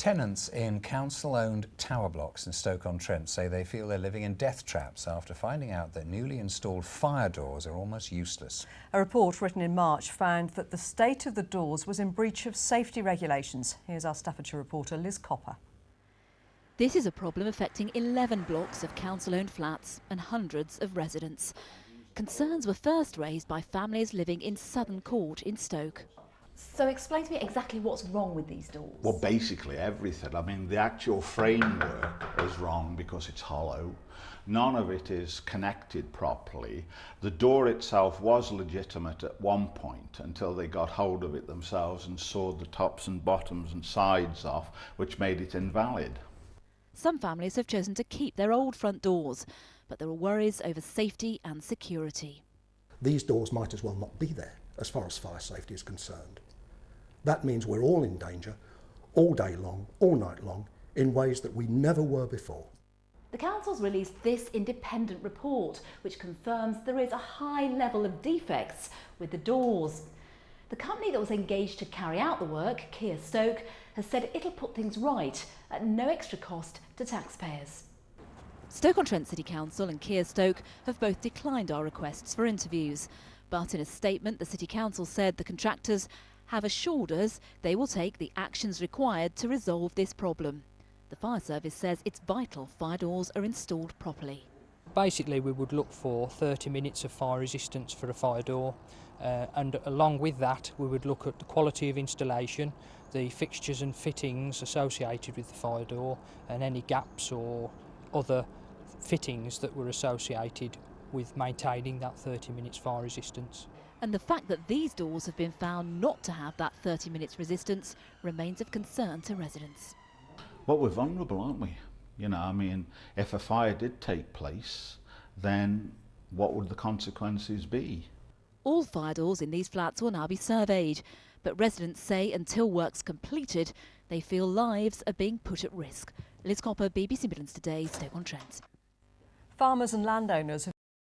Tenants in council-owned tower blocks in Stoke-On-Trent say they feel they're living in death traps after finding out that newly installed fire doors are almost useless. A report written in March found that the state of the doors was in breach of safety regulations. Here's our Staffordshire reporter Liz Copper. This is a problem affecting 11 blocks of council-owned flats and hundreds of residents. Concerns were first raised by families living in Southern Court in Stoke. So explain to me exactly what's wrong with these doors. Well, basically everything. I mean, the actual framework is wrong because it's hollow. None of it is connected properly. The door itself was legitimate at one point until they got hold of it themselves and sawed the tops and bottoms and sides off, which made it invalid. Some families have chosen to keep their old front doors, but there are worries over safety and security. These doors might as well not be there as far as fire safety is concerned. That means we're all in danger, all day long, all night long, in ways that we never were before. The council's released this independent report, which confirms there is a high level of defects with the doors. The company that was engaged to carry out the work, Kia Stoke, has said it'll put things right at no extra cost to taxpayers. Stoke-On-Trent City Council and Kia Stoke have both declined our requests for interviews. But in a statement, the City Council said the contractors have assured us they will take the actions required to resolve this problem. The fire service says it's vital fire doors are installed properly. Basically, we would look for 30 minutes of fire resistance for a fire door, and along with that we would look at the quality of installation, the fixtures and fittings associated with the fire door, and any gaps or other fittings that were associated with maintaining that 30 minutes fire resistance. And the fact that these doors have been found not to have that 30 minutes resistance remains of concern to residents. But we're vulnerable, aren't we? You know, I mean, if a fire did take place, then what would the consequences be? All fire doors in these flats will now be surveyed, but residents say until work's completed, they feel lives are being put at risk. Liz Copper, BBC Midlands Today, Stoke-On-Trent. Farmers and landowners have